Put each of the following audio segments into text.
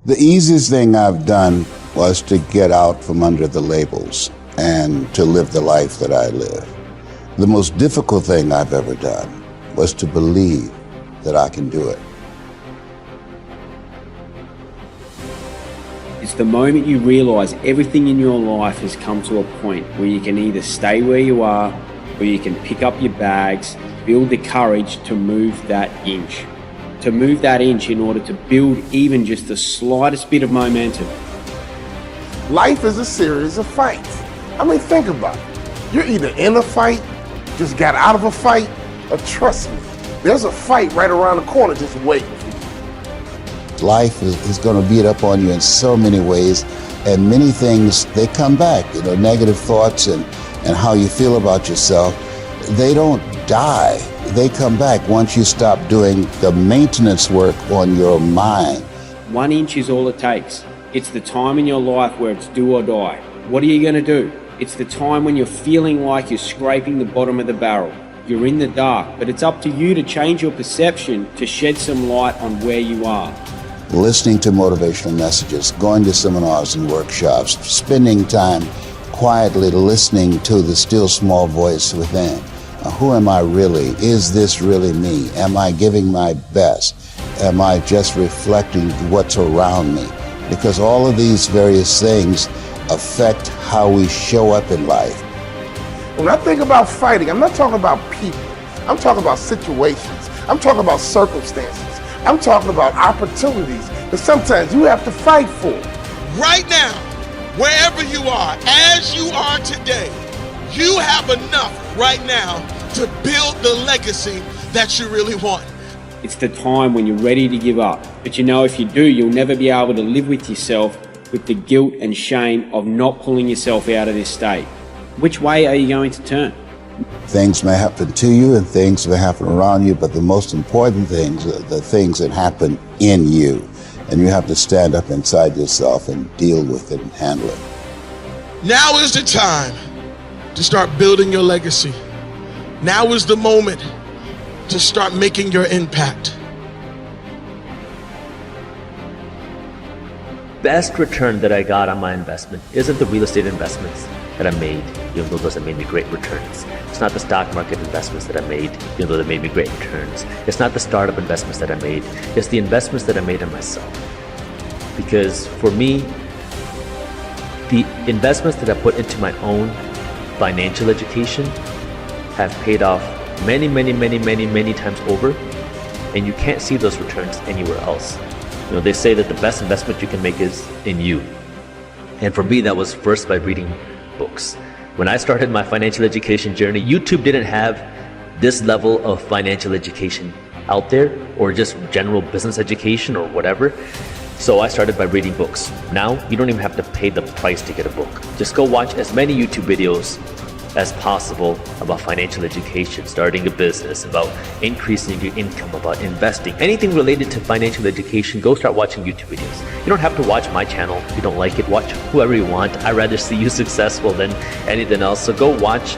The easiest thing I've done was to get out from under the labels and to live the life that I live. The most difficult thing I've ever done was to believe that I can do it. It's the moment you realize everything in your life has come to a point where you can either stay where you are or you can pick up your bags, build the courage to move that inch. To move that inch in order to build even just the slightest bit of momentum. Life is a series of fights. I mean, think about it. You're either in a fight, just got out of a fight, or trust me, there's a fight right around the corner just waiting for you. Life is going to beat up on you in so many ways, and many things, they come back. You know, negative thoughts and how you feel about yourself, they don't die. They come back once you stop doing the maintenance work on your mind. 1 inch is all it takes. It's the time in your life where it's do or die. What are you going to do? It's the time when you're feeling like you're scraping the bottom of the barrel. You're in the dark, but it's up to you to change your perception to shed some light on where you are. Listening to motivational messages, going to seminars and workshops, spending time quietly listening to the still small voice within. Who am I really? Is this really me? Am I giving my best? Am I just reflecting what's around me? Because all of these various things affect how we show up in life. When I think about fighting, I'm not talking about people. I'm talking about situations. I'm talking about circumstances. I'm talking about opportunities that sometimes you have to fight for. Right now, wherever you are, as you are today, you have enough right now to build the legacy that you really want. It's the time when you're ready to give up. But you know, if you do, you'll never be able to live with yourself with the guilt and shame of not pulling yourself out of this state. Which way are you going to turn? Things may happen to you and things may happen around you, but the most important things are the things that happen in you. And you have to stand up inside yourself and deal with it and handle it. Now is the time to start building your legacy. Now is the moment to start making your impact. Best return that I got on my investment isn't the real estate investments that I made, even though those have made me great returns. It's not the stock market investments that I made, even though they made me great returns. It's not the startup investments that I made. It's the investments that I made in myself. Because for me, the investments that I put into my own financial education have paid off many times over, and you can't see those returns anywhere else. You know, they say that the best investment you can make is in you. And for me, that was first by reading books. When I started my financial education journey, YouTube didn't have this level of financial education out there, or just general business education or whatever. So I started by reading books. Now, you don't even have to pay the price to get a book. Just go watch as many YouTube videos as possible about financial education, starting a business, about increasing your income, about investing, anything related to financial education. Go start watching YouTube videos. You don't have to watch my channel. If you don't like it, watch whoever you want. I'd rather see you successful than anything else. So go watch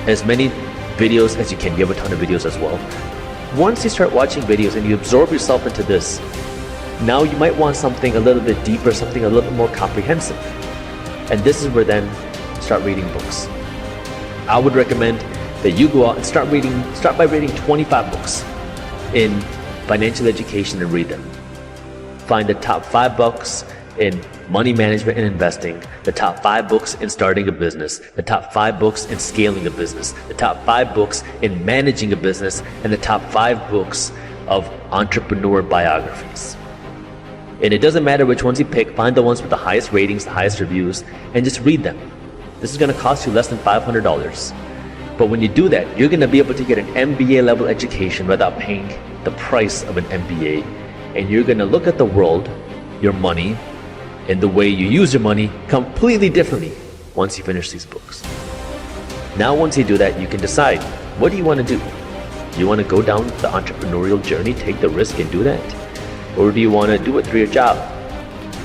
as many videos as you can. You have a ton of videos as well. Once you start watching videos and you absorb yourself into this, now you might want something a little bit deeper, something a little bit more comprehensive. And this is where then start reading books. I would recommend that you go out and start by reading 25 books in financial education and read them. Find the top 5 books in money management and investing, the top 5 books in starting a business, the top 5 books in scaling a business, the top 5 books in managing a business, and the top 5 books of entrepreneur biographies. And it doesn't matter which ones you pick, find the ones with the highest ratings, the highest reviews, and just read them. This is going to cost you less than $500. But when you do that, you're going to be able to get an MBA level education without paying the price of an MBA. And you're going to look at the world, your money, and the way you use your money completely differently once you finish these books. Now, once you do that, you can decide, what do you want to do? Do you want to go down the entrepreneurial journey, take the risk and do that? Or do you want to do it through your job?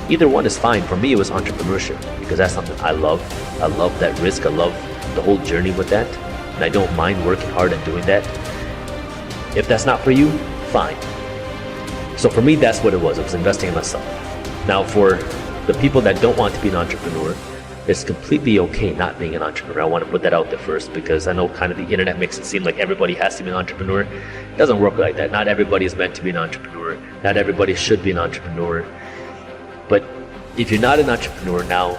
Either one is fine. For me, it was entrepreneurship because that's something I love. I love that risk. I love the whole journey with that. And I don't mind working hard and doing that. If that's not for you, fine. So for me, that's what it was. It was investing in myself. Now, for the people that don't want to be an entrepreneur, it's completely okay not being an entrepreneur. I want to put that out there first, because I know kind of the internet makes it seem like everybody has to be an entrepreneur. It doesn't work like that. Not everybody is meant to be an entrepreneur. Not everybody should be an entrepreneur. But if you're not an entrepreneur now,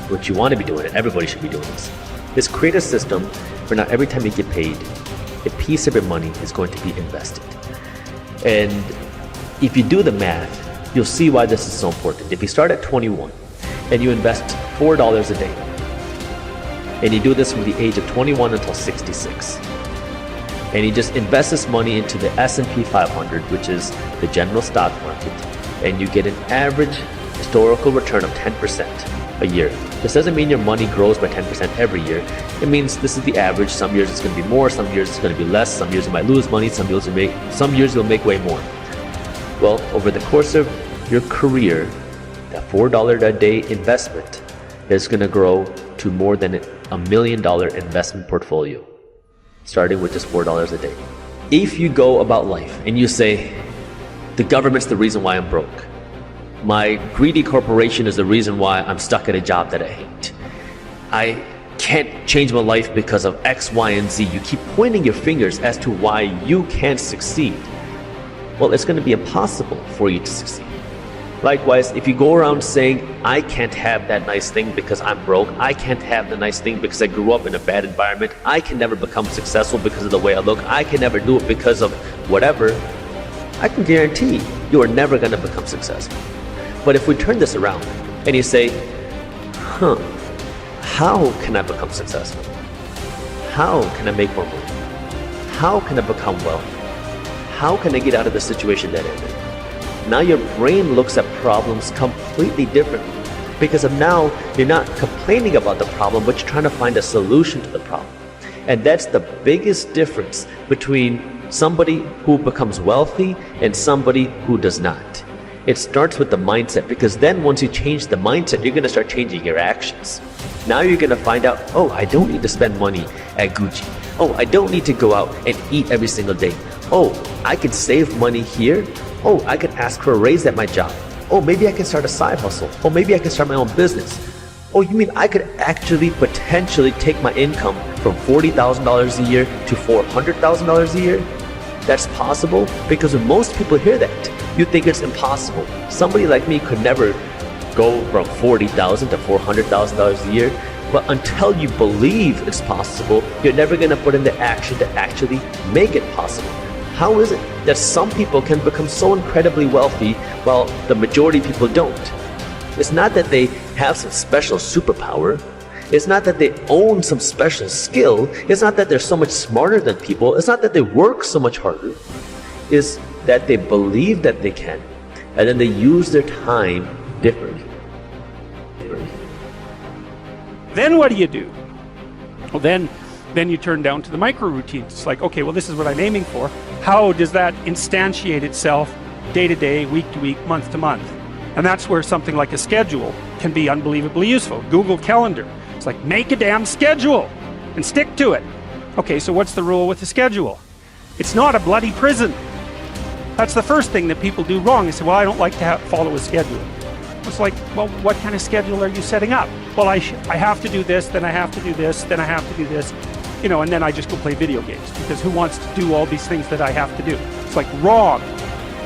what you want to be doing, and everybody should be doing this, is create a system where now every time you get paid, a piece of your money is going to be invested. And if you do the math, you'll see why this is so important. If you start at 21 and you invest $4 a day, and you do this from the age of 21 until 66, and you just invest this money into the S&P 500, which is the general stock market, and you get an average historical return of 10% a year. This doesn't mean your money grows by 10% every year. It means this is the average. Some years it's going to be more, some years it's going to be less, some years you might lose money, some years you'll make way more. Well, over the course of your career, that $4 a day investment is going to grow to more than $1 million investment portfolio, starting with just $4 a day. If you go about life and you say, the government's the reason why I'm broke, my greedy corporation is the reason why I'm stuck at a job that I hate, I can't change my life because of X, Y, and Z, you keep pointing your fingers as to why you can't succeed, well, it's going to be impossible for you to succeed. Likewise, if you go around saying, I can't have that nice thing because I'm broke, I can't have the nice thing because I grew up in a bad environment, I can never become successful because of the way I look, I can never do it because of whatever, I can guarantee you are never going to become successful. But if we turn this around and you say, how can I become successful? How can I make more money? How can I become wealthy? How can I get out of the situation that I'm in? Now your brain looks at problems completely differently, because of now you're not complaining about the problem, but you're trying to find a solution to the problem. And that's the biggest difference between somebody who becomes wealthy and somebody who does not. It starts with the mindset, because then once you change the mindset, you're going to start changing your actions. Now you're going to find out, oh, I don't need to spend money at Gucci. Oh, I don't need to go out and eat every single day. Oh, I can save money here. Oh, I can ask for a raise at my job. Oh, maybe I can start a side hustle. Oh, maybe I can start my own business. Oh, you mean I could actually potentially take my income from $40,000 a year to $400,000 a year? That's possible? Because when most people hear that, you think it's impossible. Somebody like me could never go from $40,000 to $400,000 a year. But until you believe it's possible, you're never going to put in the action to actually make it possible. How is it that some people can become so incredibly wealthy while the majority of people don't? It's not that they have some special superpower. It's not that they own some special skill. It's not that they're so much smarter than people. It's not that they work so much harder. It's that they believe that they can, and then they use their time differently. Then what do? Well, then you turn down to the micro routines. It's like, okay, well, this is what I'm aiming for. How does that instantiate itself day to day, week to week, month to month? And that's where something like a schedule can be unbelievably useful. Google Calendar. It's like, make a damn schedule and stick to it. Okay, so what's the rule with the schedule? It's not a bloody prison. That's the first thing that people do wrong. They say, well, I don't like to follow a schedule. It's like, well, what kind of schedule are you setting up? Well, I have to do this, then I have to do this, then I have to do this, and then I just go play video games, because who wants to do all these things that I have to do? It's like, wrong.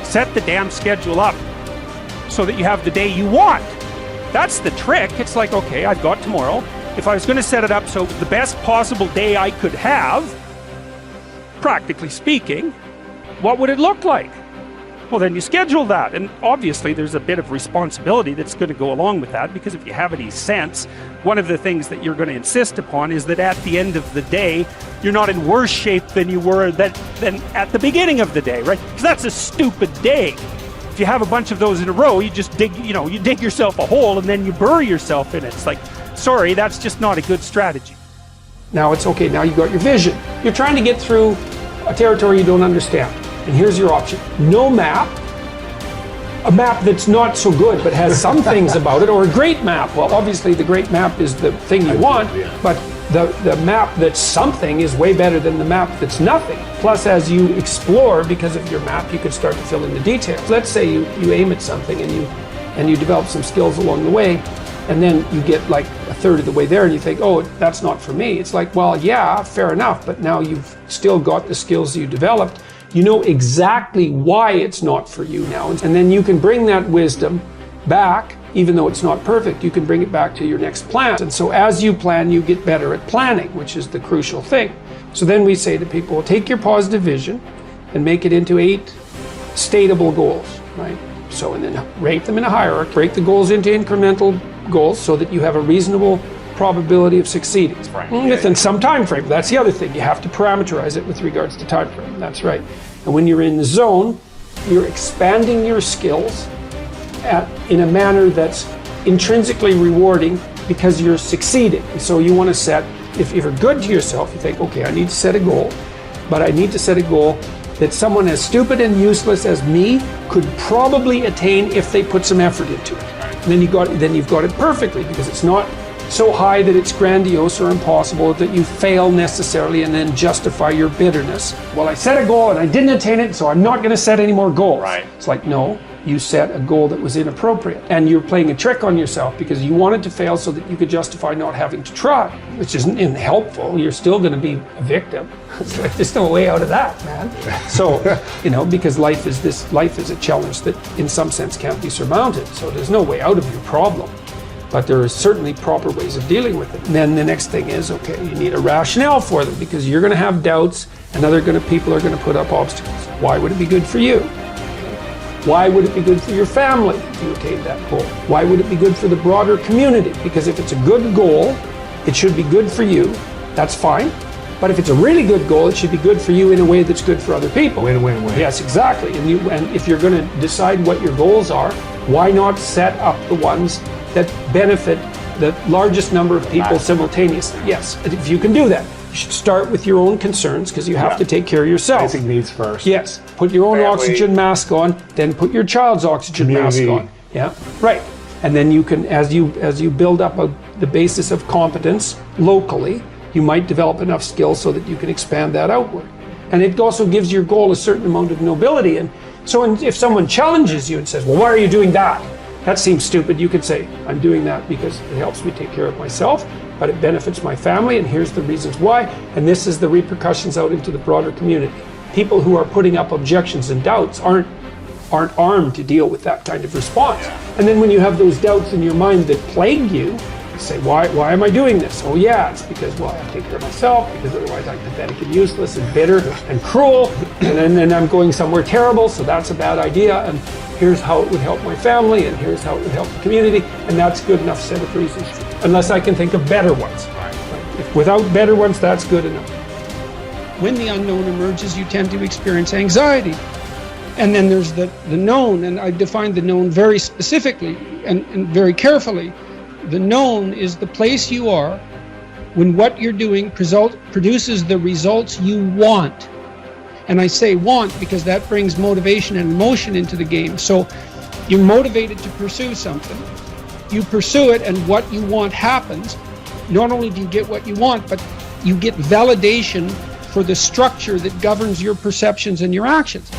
Set the damn schedule up so that you have the day you want. That's the trick. It's like, okay, I've got tomorrow. If I was going to set it up so the best possible day I could have, practically speaking, what would it look like? Well, then you schedule that. And obviously there's a bit of responsibility that's going to go along with that, because if you have any sense, one of the things that you're going to insist upon is that at the end of the day, you're not in worse shape than you were than at the beginning of the day, right? Because that's a stupid day. If you have a bunch of those in a row, you just dig yourself a hole and then you bury yourself in it. It's like, sorry, that's just not a good strategy. Now it's okay, now you've got your vision. You're trying to get through a territory you don't understand. And here's your option. No map. A map that's not so good but has some things about it, or a great map. Well, obviously the great map is the thing you want, but the map that's something is way better than the map that's nothing. Plus, as you explore, because of your map, you could start to fill in the details. Let's say you aim at something and and you develop some skills along the way, and then you get like a third of the way there and you think, oh, that's not for me. It's like, well, yeah, fair enough, but now you've still got the skills you developed. You know exactly why it's not for you now, and then you can bring that wisdom back. Even though it's not perfect, you can bring it back to your next plan. And so as you plan, you get better at planning, which is the crucial thing. So then we say to people, take your positive vision and make it into 8 stateable goals, right? So, and then rank them in a hierarchy, break the goals into incremental goals so that you have a reasonable probability of succeeding within some time frame. That's the other thing. You have to parameterize it with regards to time frame. That's right. And when you're in the zone, you're expanding your skills in a manner that's intrinsically rewarding because you're succeeding. And so you want to set, if you're good to yourself, you think, okay, I need to set a goal, but I need to set a goal that someone as stupid and useless as me could probably attain if they put some effort into it. And then you've got it perfectly, because it's not so high that it's grandiose or impossible that you fail necessarily and then justify your bitterness. Well, I set a goal and I didn't attain it, so I'm not going to set any more goals. Right. It's like, no, you set a goal that was inappropriate, and you're playing a trick on yourself because you wanted to fail so that you could justify not having to try, which isn't helpful. You're still going to be a victim. It's like, there's no way out of that, man. So, because life is a challenge that in some sense can't be surmounted. So there's no way out of your problem. But there are certainly proper ways of dealing with it. And then the next thing is, okay, you need a rationale for them, because you're going to have doubts and people are going to put up obstacles. Why would it be good for you? Why would it be good for your family if you attain that goal? Why would it be good for the broader community? Because if it's a good goal, it should be good for you. That's fine. But if it's a really good goal, it should be good for you in a way that's good for other people. Win-win-win. Yes, exactly. And if you're going to decide what your goals are, why not set up the ones that benefit the largest number of people simultaneously? Yes, if you can do that. You should start with your own concerns, because you have to take care of yourself. Basic needs first. Yes, put your own Family. Oxygen mask on, then put your child's oxygen Community. mask on. Yeah, right. And then you can, as you build up the basis of competence locally, you might develop enough skills so that you can expand that outward. And it also gives your goal a certain amount of nobility. And so if someone challenges you and says, well, why are you doing that? That seems stupid. You could say, I'm doing that because it helps me take care of myself, but it benefits my family, and here's the reasons why, and this is the repercussions out into the broader community. People who are putting up objections and doubts aren't armed to deal with that kind of response. And then when you have those doubts in your mind that plague you, say, why am I doing this? Oh yeah, it's because, well, I have to take care of myself, because otherwise I'm pathetic and useless and bitter and cruel, and then I'm going somewhere terrible, so that's a bad idea, and here's how it would help my family, and here's how it would help the community, and that's good enough set of reasons, unless I can think of better ones. If without better ones, that's good enough. When the unknown emerges, you tend to experience anxiety. And then there's the known, and I define the known very specifically and very carefully. The known is the place you are when what you're doing produces the results you want. And I say want because that brings motivation and emotion into the game. So you're motivated to pursue something. You pursue it, and what you want happens. Not only do you get what you want, but you get validation for the structure that governs your perceptions and your actions.